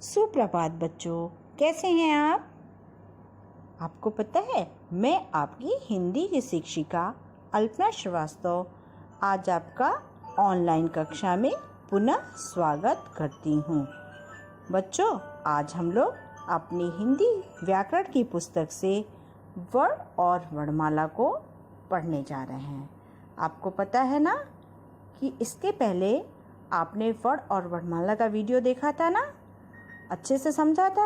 सुप्रभात बच्चों, कैसे हैं आप? आपको पता है मैं आपकी हिंदी की शिक्षिका अल्पना श्रीवास्तव आज आपका ऑनलाइन कक्षा में पुनः स्वागत करती हूँ। बच्चों, आज हम लोग अपनी हिंदी व्याकरण की पुस्तक से वर्ण और वर्णमाला को पढ़ने जा रहे हैं। आपको पता है ना कि इसके पहले आपने वर्ण और वर्णमाला का वीडियो देखा था ना, अच्छे से समझा था।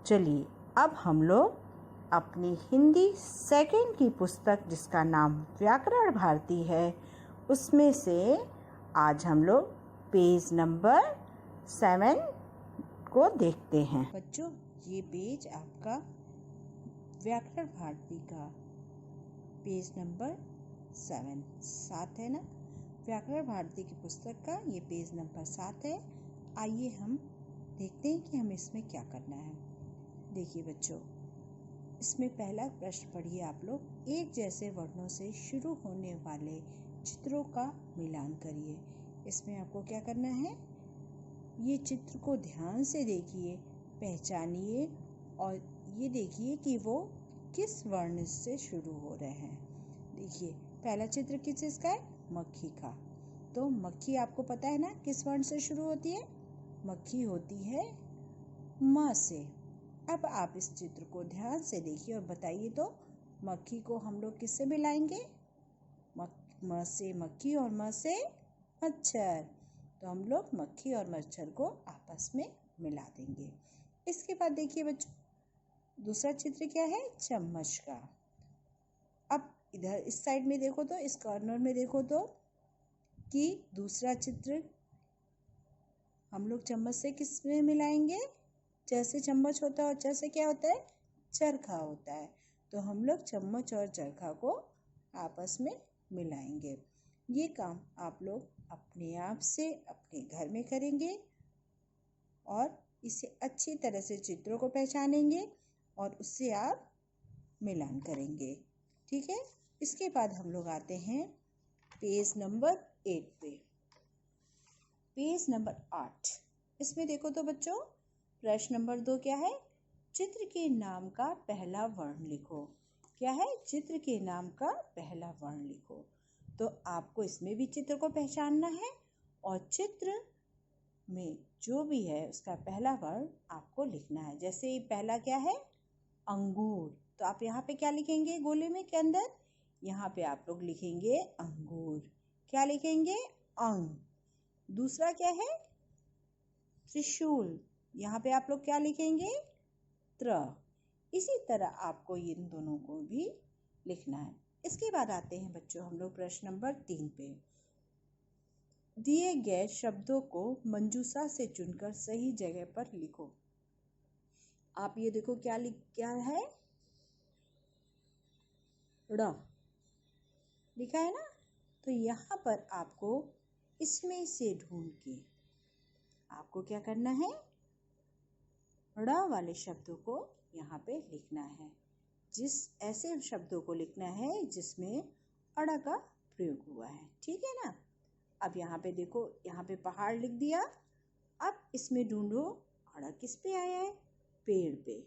चलिए अब हम लोग अपनी हिंदी सेकंड की पुस्तक जिसका नाम व्याकरण भारती है उसमें से आज हम लोग पेज नंबर 7 को देखते हैं। बच्चों, ये पेज आपका व्याकरण भारती का पेज नंबर 7 है ना। व्याकरण भारती की पुस्तक का ये पेज नंबर 7 है। आइए हम देखते हैं कि हमें इसमें क्या करना है। देखिए बच्चों, इसमें पहला प्रश्न पढ़िए आप लोग। एक जैसे वर्णों से शुरू होने वाले चित्रों का मिलान करिए। इसमें आपको क्या करना है, ये चित्र को ध्यान से देखिए, पहचानिए और ये देखिए कि वो किस वर्ण से शुरू हो रहे हैं। देखिए पहला चित्र किस चीज़ का है, मक्खी का। तो मक्खी आपको पता है ना किस वर्ण से शुरू होती है, मक्खी होती है म से। अब आप इस चित्र को ध्यान से देखिए और बताइए तो मक्खी को हम लोग किससे मिलाएंगे, म से मक्खी और म से मच्छर। तो हम लोग मक्खी और मच्छर को आपस में मिला देंगे। इसके बाद देखिए बच्चों, दूसरा चित्र क्या है, चम्मच का। अब इधर इस साइड में देखो तो, इस कॉर्नर में देखो तो कि दूसरा चित्र हम लोग चम्मच से किस में मिलाएंगे, जैसे चम्मच होता है और जैसे क्या होता है, चरखा होता है। तो हम लोग चम्मच और चरखा को आपस में मिलाएंगे। ये काम आप लोग अपने आप से अपने घर में करेंगे और इसे अच्छी तरह से चित्रों को पहचानेंगे और उससे आप मिलान करेंगे। ठीक है। इसके बाद हम लोग आते हैं पेज नंबर 8 पे। पेज नंबर 8, इसमें देखो तो बच्चों, प्रश्न नंबर 2 क्या है, चित्र के नाम का पहला वर्ण लिखो। क्या है, चित्र के नाम का पहला वर्ण लिखो। तो आपको इसमें भी चित्र को पहचानना है और चित्र में जो भी है उसका पहला वर्ण आपको लिखना है। जैसे पहला क्या है, अंगूर। तो आप यहाँ पे क्या लिखेंगे, गोले में के अंदर यहाँ पे आप लोग लिखेंगे अंगूर। क्या लिखेंगे, अंग। दूसरा क्या है, त्रिशूल। यहाँ पे आप लोग क्या लिखेंगे, त्र। इसी तरह आपको इन दोनों को भी लिखना है। इसके बाद आते हैं बच्चों हम लोग प्रश्न नंबर 3 पे। दिए गए शब्दों को मंजूषा से चुनकर सही जगह पर लिखो। आप ये देखो क्या है, ड़ लिखा है ना। तो यहाँ पर आपको इसमें से ढूंढ के आपको क्या करना है, ड़ वाले शब्दों को यहाँ पे लिखना है। ऐसे शब्दों को लिखना है जिसमें अड़ का प्रयोग हुआ है। ठीक है ना। अब यहाँ पे देखो, यहाँ पे पहाड़ लिख दिया। अब इसमें ढूंढो अड़ किस पे आया है, पेड़ पे।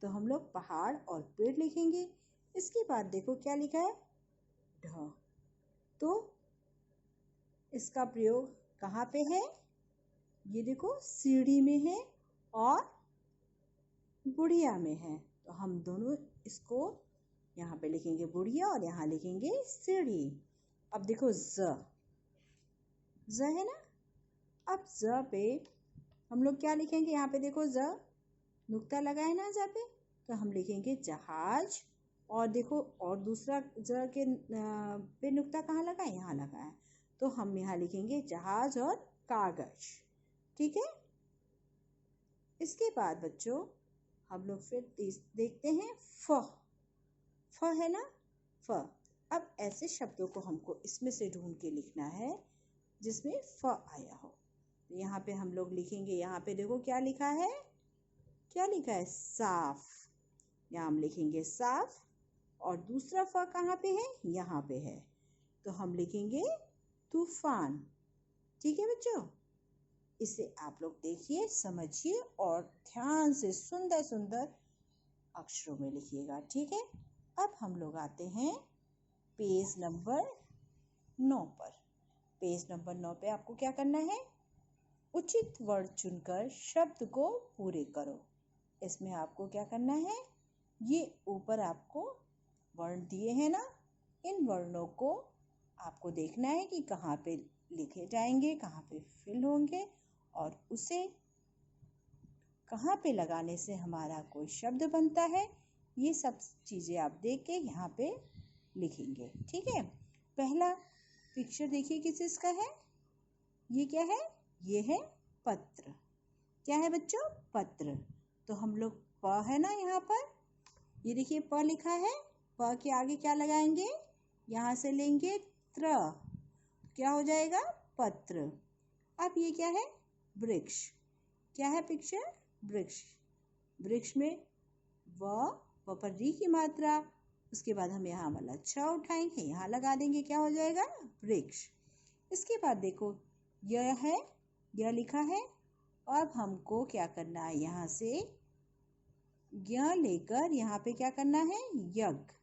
तो हम लोग पहाड़ और पेड़ लिखेंगे। इसके बाद देखो क्या लिखा है, ढ। तो इसका प्रयोग कहाँ पे है, ये देखो सीढ़ी में है और बुढ़िया में है। तो हम दोनों इसको यहाँ पे लिखेंगे बुढ़िया और यहाँ लिखेंगे सीढ़ी। अब देखो ज है ना। अब ज पे हम लोग क्या लिखेंगे, यहाँ पे देखो ज नुक्ता लगा है ना ज पे, तो हम लिखेंगे जहाज। और देखो और दूसरा ज के पे नुक्ता कहाँ लगा है, यहाँ लगा है। तो हम यहाँ लिखेंगे जहाज और कागज। ठीक है। इसके बाद बच्चों हम लोग फिर देखते हैं फ है ना, फ। अब ऐसे शब्दों को हमको इसमें से ढूंढ के लिखना है जिसमें फ आया हो। यहाँ पे हम लोग लिखेंगे, यहाँ पे देखो क्या लिखा है, क्या लिखा है, साफ। यहाँ हम लिखेंगे साफ। और दूसरा फ कहाँ पे है, यहाँ पे है। तो हम लिखेंगे तूफान। ठीक है बच्चों। इसे आप लोग देखिए, समझिए और ध्यान से सुंदर सुंदर अक्षरों में लिखिएगा, ठीक है। अब हम लोग आते हैं पेज नंबर 9 पर। पेज नंबर 9 पे आपको क्या करना है, उचित वर्ण चुनकर शब्द को पूरे करो। इसमें आपको क्या करना है, ये ऊपर आपको वर्ण दिए हैं ना, इन वर्णों को आपको देखना है कि कहाँ पे लिखे जाएंगे, कहाँ पे फिल होंगे और उसे कहाँ पे लगाने से हमारा कोई शब्द बनता है। ये सब चीज़ें आप देख के यहाँ पे लिखेंगे, ठीक है। पहला पिक्चर देखिए किस इसका है, ये क्या है, ये है पत्र। क्या है बच्चों, पत्र। तो हम लोग प है ना यहाँ पर, ये देखिए प लिखा है, प के आगे क्या लगाएंगे, यहाँ से लेंगे त्र, क्या हो जाएगा, पत्र। अब ये क्या है, वृक्ष। क्या है पिक्चर, वृक्ष। वृक्ष में व पर री की मात्रा, उसके बाद हम यहाँ वाला छ उठाएंगे, यहाँ लगा देंगे, क्या हो जाएगा, वृक्ष। इसके बाद देखो यह है, यह लिखा है। अब हमको क्या करना है, यहाँ से य लेकर यहाँ पे क्या करना है, यज्ञ।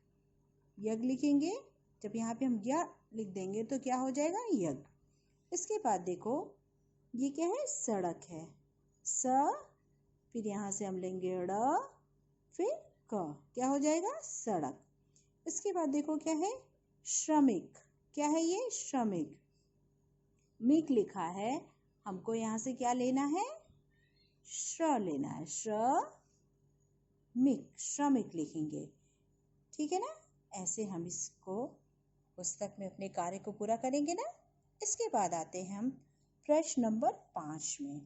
यज्ञ लिखेंगे, जब यहाँ पे हम य लिख देंगे तो क्या हो जाएगा, यज्ञ। इसके बाद देखो ये क्या है, सड़क है, स, फिर यहाँ से हम लेंगे ड़, फिर क, क्या हो जाएगा, सड़क। इसके बाद देखो क्या है, श्रमिक। क्या है ये, श्रमिक। मिक लिखा है, हमको यहाँ से क्या लेना है, श्र लेना है, मिक, श्रमिक लिखेंगे, ठीक है ना। ऐसे हम इसको पुस्तक में अपने कार्य को पूरा करेंगे ना। इसके बाद आते हैं हम प्रश्न नंबर 5 में।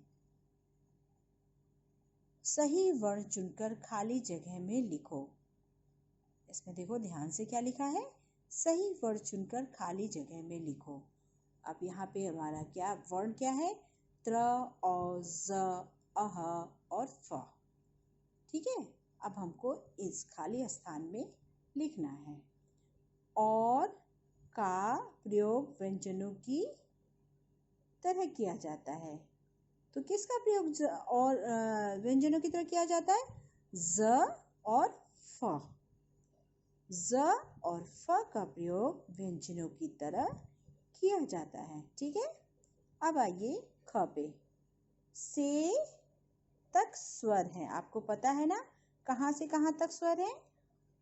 सही वर्ण चुनकर खाली जगह में लिखो। इसमें देखो ध्यान से क्या लिखा है, सही वर्ण चुनकर खाली जगह में लिखो। अब यहाँ पे हमारा क्या वर्ण क्या है, त्र, औ, ज, अह और फ, ठीक है। अब हमको इस खाली स्थान में लिखना है। और का प्रयोग व्यंजनों की तरह किया जाता है। तो किसका प्रयोग और व्यंजनों की तरह किया जाता है, ज और फ। ज और फ का प्रयोग व्यंजनों की तरह किया जाता है, ठीक है। अब आइए ख पे। से तक स्वर है, आपको पता है ना कहाँ से कहाँ तक स्वर है,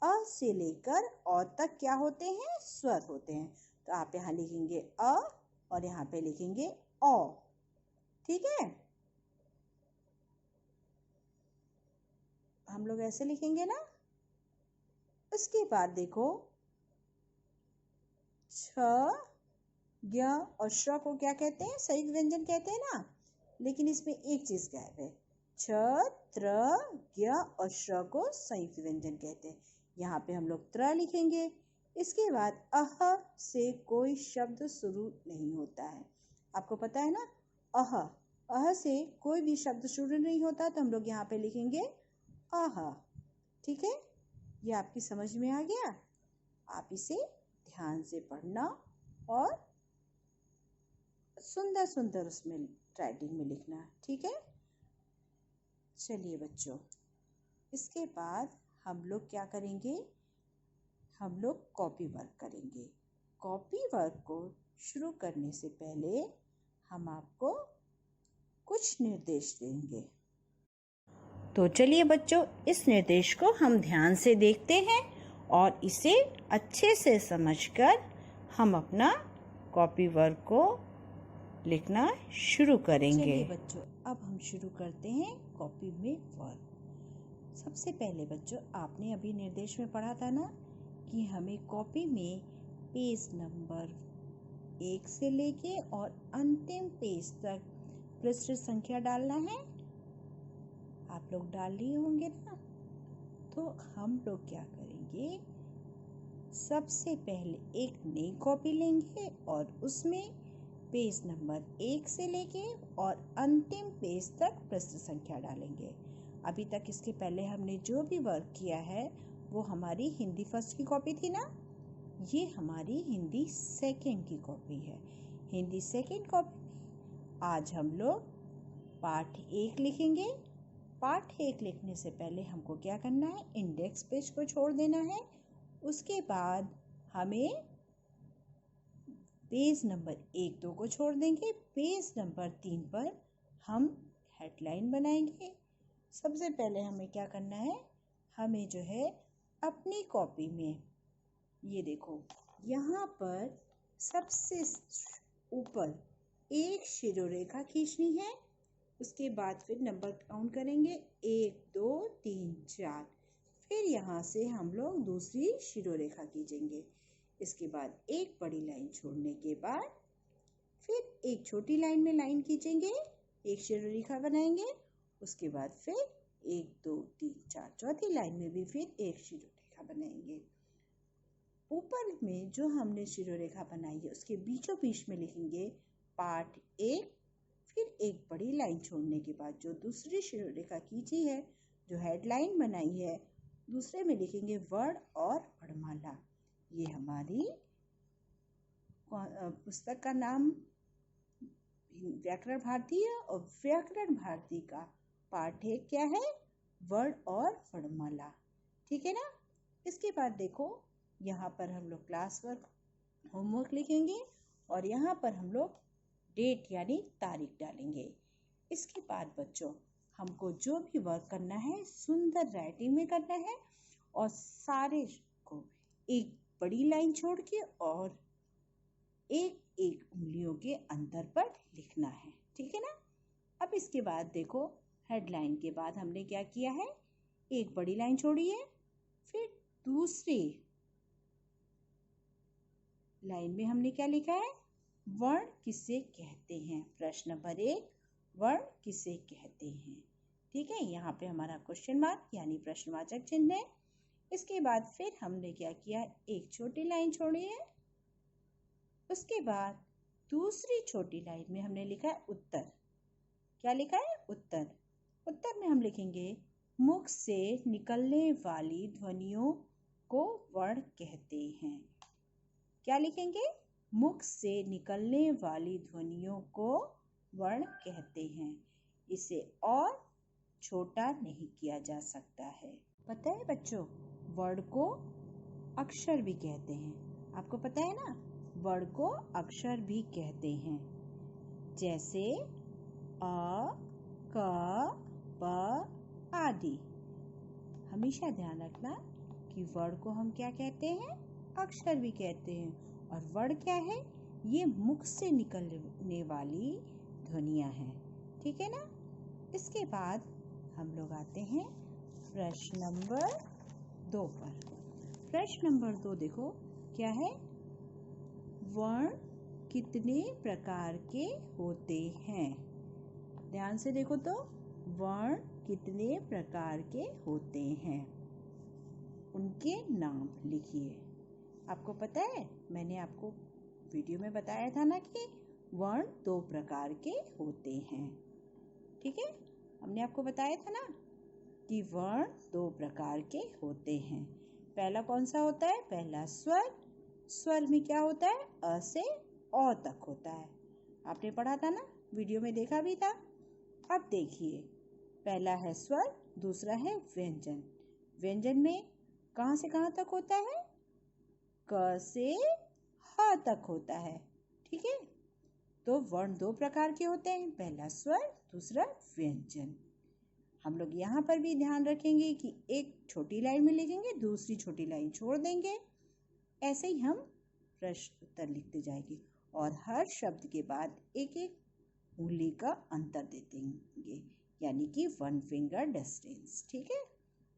अ से लेकर औ तक क्या होते हैं, स्वर होते हैं। तो आप यहाँ लिखेंगे अ और यहाँ पे लिखेंगे औ, ठीक है। हम लोग ऐसे लिखेंगे ना। उसके बाद देखो छ, ज्ञ और श्र को क्या कहते हैं, संयुक्त व्यंजन कहते हैं ना। लेकिन इसमें एक चीज गायब है, छ, त्र, ज्ञ और श्र को संयुक्त व्यंजन कहते हैं। यहाँ पे हम लोग त्र लिखेंगे। इसके बाद अह से कोई शब्द शुरू नहीं होता है, आपको पता है ना। अह से कोई भी शब्द शुरू नहीं होता, तो हम लोग यहाँ पे लिखेंगे अह, ठीक है। ये आपकी समझ में आ गया। आप इसे ध्यान से पढ़ना और सुंदर सुंदर उसमें राइटिंग में लिखना, ठीक है। चलिए बच्चों, इसके बाद हम लोग क्या करेंगे, हम लोग कॉपी वर्क करेंगे। कॉपी वर्क को शुरू करने से पहले हम आपको कुछ निर्देश देंगे। तो चलिए बच्चों, इस निर्देश को हम ध्यान से देखते हैं और इसे अच्छे से समझकर हम अपना कॉपी वर्क को लिखना शुरू करेंगे। चलिए बच्चों, अब हम शुरू करते हैं कॉपी में वर्क। सबसे पहले बच्चों, आपने अभी निर्देश में पढ़ा था ना कि हमें कॉपी में पेज नंबर 1 से लेके और अंतिम पेज तक पृष्ठ संख्या डालना है। आप लोग डाल लिए होंगे ना। तो हम लोग क्या करेंगे, सबसे पहले एक नई कॉपी लेंगे और उसमें पेज नंबर 1 से लेके और अंतिम पेज तक पृष्ठ संख्या डालेंगे। अभी तक इसके पहले हमने जो भी वर्क किया है वो हमारी हिंदी फर्स्ट की कॉपी थी ना, ये हमारी हिंदी सेकंड की कॉपी है। हिंदी सेकंड कॉपी में आज हम लोग पाठ 1 लिखेंगे। पाठ 1 लिखने से पहले हमको क्या करना है, इंडेक्स पेज को छोड़ देना है। उसके बाद हमें पेज नंबर 1, 2 को छोड़ देंगे। पेज नंबर 3 पर हम हेडलाइन बनाएंगे। सबसे पहले हमें क्या करना है, हमें जो है अपनी कॉपी में, ये देखो यहाँ पर सबसे ऊपर एक शिरोरेखा खींचनी है। उसके बाद फिर नंबर काउंट करेंगे, 1 2 3 4। फिर यहाँ से हम लोग दूसरी शिरोरेखा खींचेंगे। इसके बाद एक बड़ी लाइन छोड़ने के बाद फिर एक छोटी लाइन में लाइन खींचेंगे, एक शिरोरेखा बनाएंगे। उसके बाद फिर 1 2 3 4 चौथी लाइन में भी फिर एक शिरोरेखा बनाएंगे। ऊपर में जो हमने शिरोरेखा बनाई है उसके बीचों बीच में लिखेंगे पाठ 1। फिर एक बड़ी लाइन छोड़ने के बाद जो दूसरी शिरोरेखा खींची है, जो हेडलाइन बनाई है, दूसरे में लिखेंगे वर्ण और वर्णमाला। ये हमारी पुस्तक का नाम व्याकरण भारती है और व्याकरण भारती का पाठ 1 क्या है, वर्ण और वर्णमाला। ठीक है ना। इसके बाद देखो यहाँ पर हम लोग क्लास वर्क होमवर्क लिखेंगे और यहाँ पर हम लोग डेट यानी तारीख डालेंगे। इसके बाद बच्चों हमको जो भी वर्क करना है सुंदर राइटिंग में करना है और सारे को एक बड़ी लाइन छोड़ के और एक एक उंगलियों के अंतर पर लिखना है। ठीक है ना। अब इसके बाद देखो हेडलाइन के बाद हमने क्या किया है, एक बड़ी लाइन छोड़ी है। फिर दूसरी लाइन में हमने क्या लिखा है, वर्ण किसे कहते हैं। प्रश्न नंबर 1, वर्ण किसे कहते हैं। ठीक है, यहाँ पे हमारा क्वेश्चन मार्क यानी प्रश्नवाचक चिन्ह है। इसके बाद फिर हमने क्या किया, एक छोटी लाइन छोड़ी है। उसके बाद दूसरी छोटी लाइन में हमने लिखा है उत्तर। क्या लिखा है, उत्तर। उत्तर में हम लिखेंगे मुख से निकलने वाली ध्वनियों को वर्ण कहते हैं। क्या लिखेंगे, मुख से निकलने वाली ध्वनियों को वर्ण कहते हैं। इसे और छोटा नहीं किया जा सकता है। पता है बच्चों, वर्ण को अक्षर भी कहते हैं। आपको पता है ना, वर्ण को अक्षर भी कहते हैं। जैसे अ, क, ब आदि। हमेशा ध्यान रखना कि वर्ण को हम क्या कहते हैं, अक्षर भी कहते हैं। और वर्ण क्या है, ये मुख से निकलने वाली ध्वनियां हैं। ठीक है ना। इसके बाद हम लोग आते हैं प्रश्न नंबर 2 पर। प्रश्न नंबर 2 देखो क्या है, वर्ण कितने प्रकार के होते हैं। ध्यान से देखो तो, वर्ण कितने प्रकार के होते हैं, उनके नाम लिखिए। आपको पता है, मैंने आपको वीडियो में बताया था ना कि वर्ण 2 प्रकार के होते हैं। ठीक है, हमने आपको बताया था ना कि वर्ण 2 प्रकार के होते हैं। पहला कौन सा होता है, पहला स्वर। स्वर में क्या होता है, अ से औ तक होता है। आपने पढ़ा था ना, वीडियो में देखा भी था। अब देखिए, पहला है स्वर, दूसरा है व्यंजन। व्यंजन में कहाँ से कहाँ तक होता है, क से ह तक होता है। ठीक है, तो वर्ण 2 प्रकार के होते हैं, पहला स्वर, दूसरा व्यंजन। हम लोग यहाँ पर भी ध्यान रखेंगे कि एक छोटी लाइन में लिखेंगे, दूसरी छोटी लाइन छोड़ देंगे। ऐसे ही हम प्रश्न उत्तर लिखते जाएंगे और हर शब्द के बाद एक एक उंगली का अंतर दे देंगे, यानी कि 1 फिंगर डिस्टेंस। ठीक है,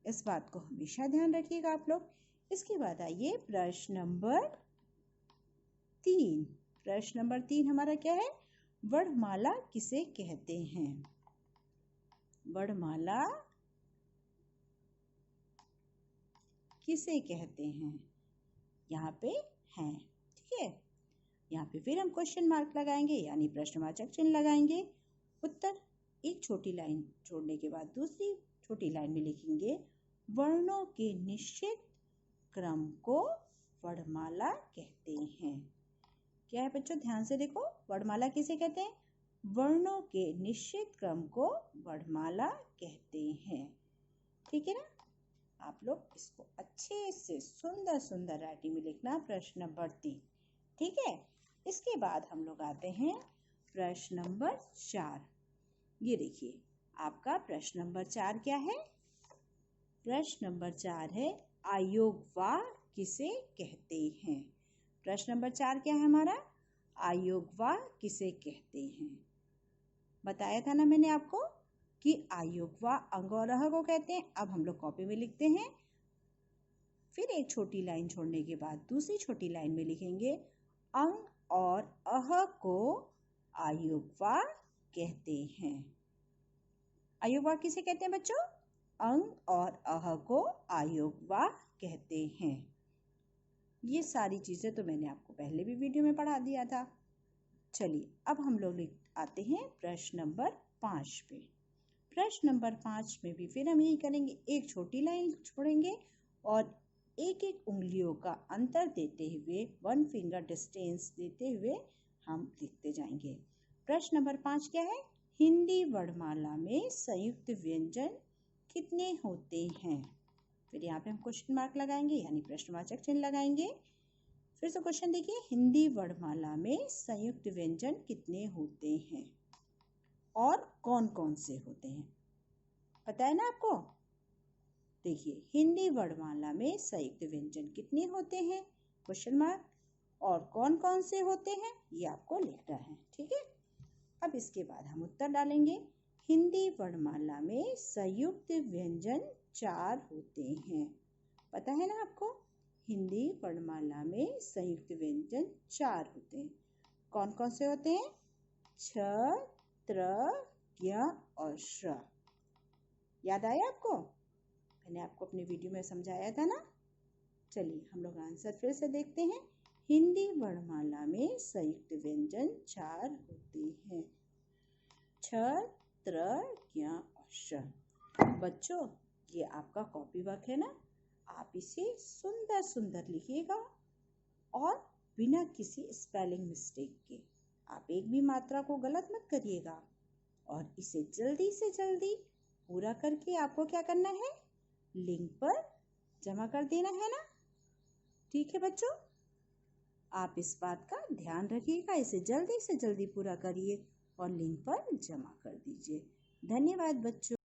इस बात को हमेशा ध्यान रखिएगा आप लोग। इसके बाद आइए प्रश्न नंबर 3। प्रश्न नंबर 3 हमारा क्या है, वर्णमाला किसे कहते हैं। वर्णमाला किसे कहते हैं, यहाँ पे हैं। ठीक है, यहाँ पे फिर हम क्वेश्चन मार्क लगाएंगे यानी प्रश्नवाचक चिन्ह लगाएंगे। उत्तर, एक छोटी लाइन छोड़ने के बाद दूसरी छोटी लाइन में लिखेंगे वर्णों के निश्चित क्रम को वर्णमाला कहते हैं। क्या है बच्चों, ध्यान से देखो, वर्णमाला किसे कहते हैं, वर्णों के निश्चित क्रम को वर्णमाला कहते हैं। ठीक है ना? आप लोग इसको अच्छे से सुंदर सुंदर राइटिंग में लिखना। प्रश्न नंबर 3। ठीक है, इसके बाद हम लोग आते हैं प्रश्न नंबर 4। ये देखिए, आपका प्रश्न नंबर 4 क्या है? प्रश्न नंबर 4 है अयोग्यवा किसे कहते हैं। प्रश्न नंबर 4 क्या है हमारा? अयोग्यवा किसे कहते हैं। बताया था ना मैंने आपको कि अयोग्यवा अंग और अह को कहते हैं। अब हम लोग कॉपी में लिखते हैं, फिर एक छोटी लाइन छोड़ने के बाद दूसरी छोटी लाइन में लिखेंगे अंग और अह को अयोग्यवा कहते हैं। अयोग्यवा किसे कहते हैं बच्चों? अंग और अह को अयोग्यवा कहते हैं। ये सारी चीजें तो मैंने आपको पहले भी वीडियो में पढ़ा दिया था। चलिए अब हम लोग आते हैं प्रश्न नंबर 5 पे। प्रश्न नंबर 5 में भी फिर हम यही करेंगे, एक छोटी लाइन छोड़ेंगे और एक एक उंगलियों का अंतर देते हुए, 1 फिंगर डिस्टेंस देते हुए हम लिखते जाएंगे। प्रश्न नंबर 5 क्या है? हिंदी वर्णमाला में संयुक्त व्यंजन कितने होते हैं? फिर यहाँ पे हम क्वेश्चन मार्क लगाएंगे, यानी प्रश्नवाचक चिन्ह लगाएंगे। फिर से क्वेश्चन देखिए, हिंदी वर्णमाला में संयुक्त व्यंजन कितने होते हैं और कौन कौन से होते हैं? पता है ना आपको? देखिए, हिंदी वर्णमाला में संयुक्त व्यंजन कितने होते हैं, क्वेश्चन मार्क, और कौन कौन से होते हैं ये आपको लिखना है। ठीक है, अब इसके बाद हम उत्तर डालेंगे। हिंदी वर्णमाला में संयुक्त व्यंजन 4 होते हैं। पता है ना आपको? हिंदी वर्णमाला में संयुक्त व्यंजन 4 होते हैं। कौन कौन से होते हैं? छ, त्र, ज्ञ और श्र। याद आया आपको? मैंने आपको अपने वीडियो में समझाया था ना। चलिए हम लोग आंसर फिर से देखते हैं। हिंदी वर्णमाला में संयुक्त व्यंजन 4 होते हैं, छ, त्र, ज्ञ और श्र। बच्चों, ये आपका कॉपी वर्क है ना, आप इसे सुंदर सुंदर लिखिएगा और बिना किसी स्पेलिंग मिस्टेक के। आप एक भी मात्रा को गलत मत करिएगा और इसे जल्दी से जल्दी पूरा करके आपको क्या करना है? लिंक पर जमा कर देना है ना। ठीक है बच्चों, आप इस बात का ध्यान रखिएगा, इसे जल्दी से जल्दी पूरा करिए और लिंक पर जमा कर दीजिए। धन्यवाद बच्चों।